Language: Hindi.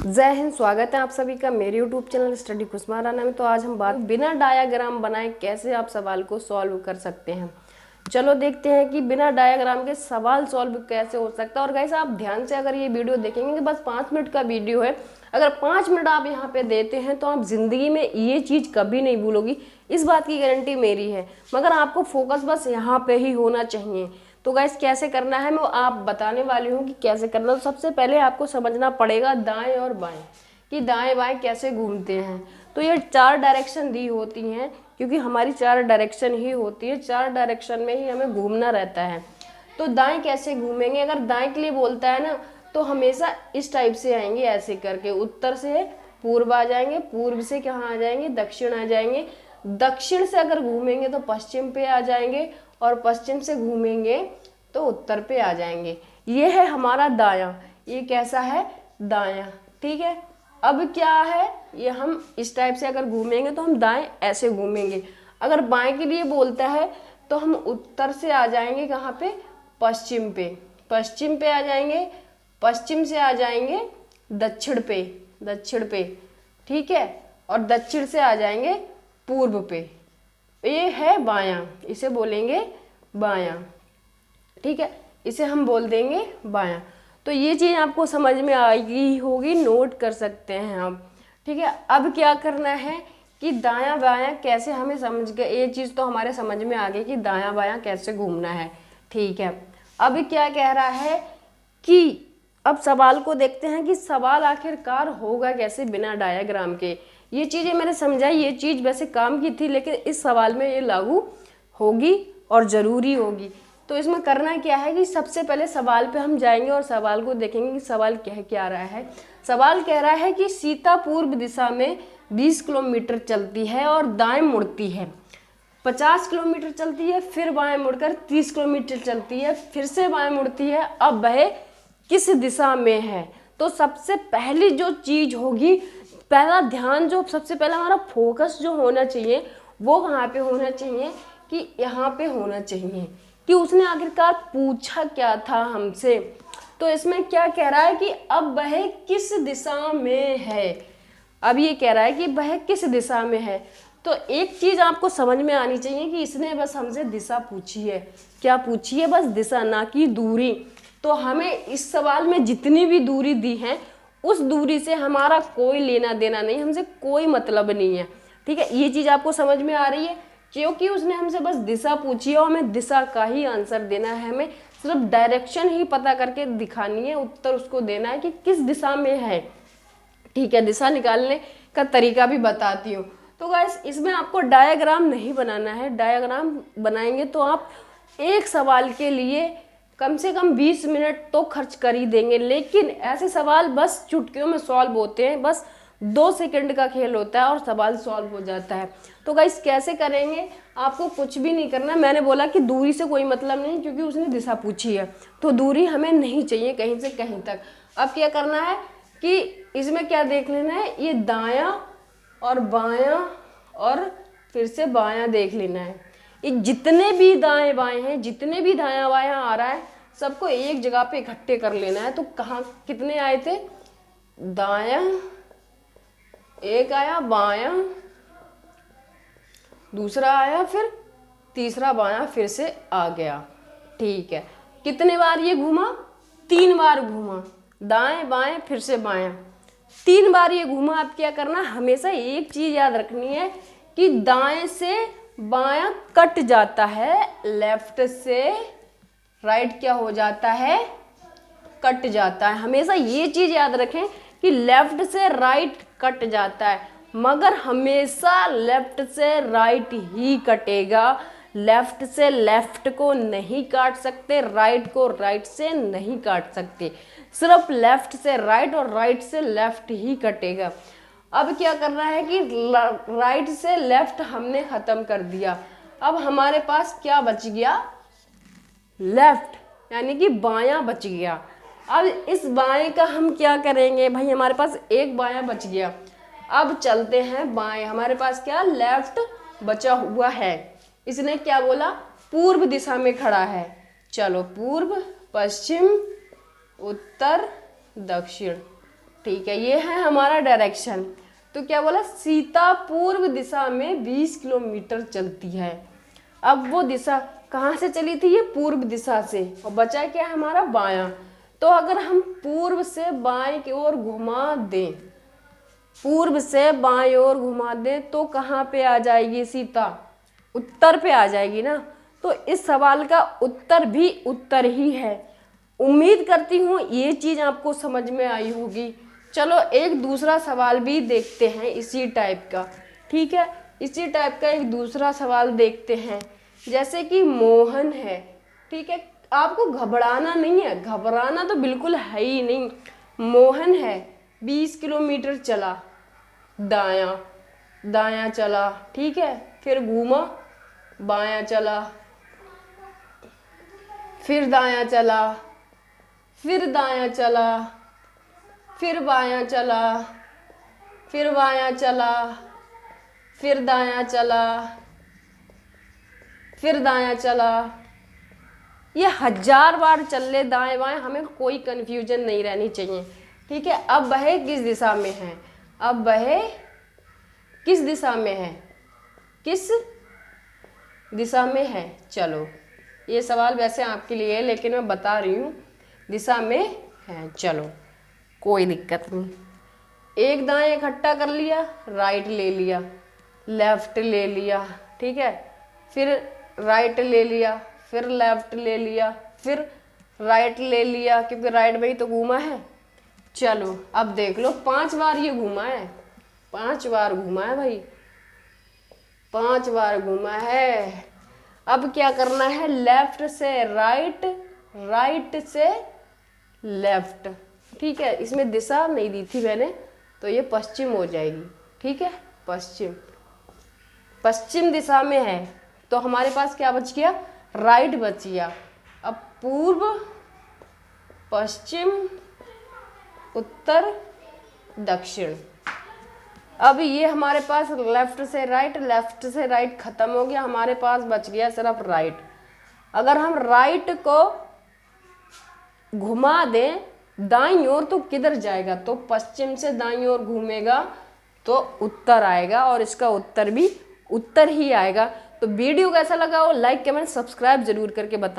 जय हिंद। स्वागत है आप सभी का मेरे YouTube चैनल स्टडी कुसुमा राणा में। तो आज हम बात बिना डायाग्राम बनाए कैसे आप सवाल को सॉल्व कर सकते हैं। चलो देखते हैं कि बिना डायाग्राम के सवाल सॉल्व कैसे हो सकता है। और गाइस आप ध्यान से अगर ये वीडियो देखेंगे कि बस 5 मिनट का वीडियो है, अगर 5 मिनट आप यहाँ पे देते हैं तो आप जिंदगी में ये चीज़ कभी नहीं भूलोगी, इस बात की गारंटी मेरी है। मगर आपको फोकस बस यहाँ पे ही होना चाहिए। तो गाइस कैसे करना है मैं आप बताने वाली हूँ कि कैसे करना। तो सबसे पहले आपको समझना पड़ेगा दाएं और बाएं कि दाएं बाएं कैसे घूमते हैं। तो ये 4 डायरेक्शन दी होती हैं, क्योंकि हमारी 4 डायरेक्शन ही होती है, 4 डायरेक्शन में ही हमें घूमना रहता है। तो दाएं कैसे घूमेंगे, अगर दाएं के लिए बोलता है ना तो हमेशा इस टाइप से आएंगे, ऐसे करके उत्तर से पूर्व आ जाएंगे, पूर्व से कहाँ आ जाएंगे, दक्षिण आ जाएंगे, दक्षिण से अगर घूमेंगे तो पश्चिम पे आ जाएंगे, और पश्चिम से घूमेंगे तो उत्तर पे आ जाएंगे। ये है हमारा दायां। ये कैसा है, दायां। ठीक है, अब क्या है, ये हम इस टाइप से अगर घूमेंगे तो हम दाएं ऐसे घूमेंगे। अगर बाएं के लिए बोलता है तो हम उत्तर से आ जाएंगे, कहाँ पे, पश्चिम पे, पश्चिम पे आ जाएंगे, पश्चिम से आ जाएंगे दक्षिण पे, दक्षिण पे। ठीक है, और दक्षिण से आ जाएंगे पूर्व पे। ये है बायां, इसे बोलेंगे बायां। ठीक है, इसे हम बोल देंगे बायां। तो ये चीज़ आपको समझ में आएगी होगी, नोट कर सकते हैं आप। ठीक है, अब क्या करना है कि दायां बायां कैसे, हमें समझ गए, ये चीज़ तो हमारे समझ में आ गई कि दायां बायां कैसे घूमना है। ठीक है, अब क्या कह रहा है कि अब सवाल को देखते हैं कि सवाल आखिरकार होगा कैसे बिना डायग्राम के। ये चीज़ें मैंने समझाई, ये चीज़ वैसे काम की थी, लेकिन इस सवाल में ये लागू होगी और ज़रूरी होगी। तो इसमें करना क्या है कि सबसे पहले सवाल पे हम जाएंगे और सवाल को देखेंगे कि सवाल क्या रहा है। सवाल कह रहा है कि सीता पूर्व दिशा में 20 किलोमीटर चलती है और दाएं मुड़ती है, 50 किलोमीटर चलती है, फिर बाएं मुड़कर 30 किलोमीटर चलती है, फिर से बाएं मुड़ती है। अब वह किस दिशा में है। तो सबसे पहली जो चीज़ होगी, पहला ध्यान, जो सबसे पहला हमारा फोकस जो होना चाहिए वो कहाँ पे होना चाहिए, कि यहाँ पे होना चाहिए कि उसने आखिरकार पूछा क्या था हमसे। तो इसमें क्या कह रहा है कि अब वह किस दिशा में है। अब ये कह रहा है कि वह किस दिशा में है। तो एक चीज़ आपको समझ में आनी चाहिए कि इसने बस हमसे दिशा पूछी है। क्या पूछी है, बस दिशा, ना कि दूरी। तो हमें इस सवाल में जितनी भी दूरी दी है उस दूरी से हमारा कोई लेना देना नहीं, हमसे कोई मतलब नहीं है। ठीक है, ये चीज़ आपको समझ में आ रही है, क्योंकि उसने हमसे बस दिशा पूछी है और हमें दिशा का ही आंसर देना है। हमें सिर्फ डायरेक्शन ही पता करके दिखानी है, उत्तर उसको देना है कि किस दिशा में है। ठीक है, दिशा निकालने का तरीका भी बताती हूँ। तो गाइस इसमें आपको डायग्राम नहीं बनाना है। डायग्राम बनाएंगे तो आप एक सवाल के लिए कम से कम 20 मिनट तो खर्च कर ही देंगे, लेकिन ऐसे सवाल बस चुटकियों में सॉल्व होते हैं। बस 2 सेकंड का खेल होता है और सवाल सॉल्व हो जाता है। तो गाइस कैसे करेंगे, आपको कुछ भी नहीं करना। मैंने बोला कि दूरी से कोई मतलब नहीं, क्योंकि उसने दिशा पूछी है, तो दूरी हमें नहीं चाहिए कहीं से कहीं तक। अब क्या करना है कि इसमें क्या देख लेना है, ये दायां और बायां और फिर से बायां देख लेना है। ये जितने भी दाएं बाएं हैं, जितने भी दायां बायां आ रहा है, सबको एक जगह पे इकट्ठे कर लेना है। तो कहाँ कितने आए थे, दायां एक आया, बायां दूसरा आया, फिर तीसरा बायां फिर से आ गया। ठीक है, कितने बार ये घूमा, 3 बार घूमा, दाएं बाएं फिर से बायां, 3 बार ये घूमा। अब क्या करना, हमेशा एक चीज याद रखनी है कि दाएं से बायां कट जाता है, लेफ्ट से राइट क्या हो जाता है, कट जाता है। हमेशा ये चीज याद रखें कि लेफ्ट से राइट कट जाता है, मगर हमेशा लेफ्ट से राइट ही कटेगा। लेफ्ट से लेफ्ट को नहीं काट सकते, राइट को राइट से नहीं काट सकते, सिर्फ लेफ्ट से राइट और राइट से लेफ्ट ही कटेगा। अब क्या करना है कि राइट से लेफ्ट हमने खत्म कर दिया। अब हमारे पास क्या बच गया, लेफ्ट, यानी कि बायां बच गया। अब इस बाएं का हम क्या करेंगे, भाई हमारे पास एक बायां बच गया। अब चलते हैं बाएं, हमारे पास क्या लेफ्ट बचा हुआ है। इसने क्या बोला, पूर्व दिशा में खड़ा है। चलो पूर्व, पश्चिम, उत्तर, दक्षिण। ठीक है, ये है हमारा डायरेक्शन। तो क्या बोला, सीता पूर्व दिशा में 20 किलोमीटर चलती है। अब वो दिशा कहाँ से चली थी, ये पूर्व दिशा से, और बचा क्या हमारा बायां। तो अगर हम पूर्व से बाएं की ओर घुमा दें, पूर्व से बाएं ओर घुमा दें तो कहाँ पे आ जाएगी सीता, उत्तर पे आ जाएगी ना। तो इस सवाल का उत्तर भी उत्तर ही है। उम्मीद करती हूँ ये चीज़ आपको समझ में आई होगी। चलो एक दूसरा सवाल भी देखते हैं इसी टाइप का। ठीक है, इसी टाइप का एक दूसरा सवाल देखते हैं। जैसे कि मोहन है, ठीक है, आपको घबराना नहीं है, घबराना तो बिल्कुल है ही नहीं। मोहन है, 20 किलोमीटर चला, दायां दायां चला, ठीक है, फिर घूमा, बायां चला, फिर दायां चला, फिर दायां चला, फिर बायां चला, फिर बायां चला, फिर दायां चला, फिर दायां चला। ये 1000 बार चल ले दाएं बाएं, हमें कोई कंफ्यूजन नहीं रहनी चाहिए। ठीक है, अब वह किस दिशा में है, अब वह किस दिशा में है, किस दिशा में है। चलो ये सवाल वैसे आपके लिए है, लेकिन मैं बता रही हूँ दिशा में है। चलो कोई दिक्कत नहीं। एक दाएं इकट्ठा कर लिया, राइट ले लिया, लेफ्ट ले लिया, ठीक है, फिर राइट ले लिया, फिर लेफ्ट ले लिया, फिर राइट ले लिया, क्योंकि राइट में ही तो घूमा है। चलो अब देख लो, 5 बार ये घूमा है, 5 बार घूमा है भाई, 5 बार घूमा है। अब क्या करना है, लेफ्ट से राइट, राइट से लेफ्ट। ठीक है, इसमें दिशा नहीं दी थी मैंने, तो ये पश्चिम हो जाएगी। ठीक है, पश्चिम, पश्चिम दिशा में है, तो हमारे पास क्या बच गया, राइट बच गया। अब पूर्व, पश्चिम, उत्तर, दक्षिण। अब ये हमारे पास लेफ्ट से राइट खत्म हो गया, हमारे पास बच गया सिर्फ राइट। अगर हम राइट को घुमा दें दाईं ओर तो किधर जाएगा, तो पश्चिम से दाईं ओर घूमेगा तो उत्तर आएगा, और इसका उत्तर भी उत्तर ही आएगा। तो वीडियो कैसा लगा हो, लाइक कमेंट सब्सक्राइब जरूर करके बताएं।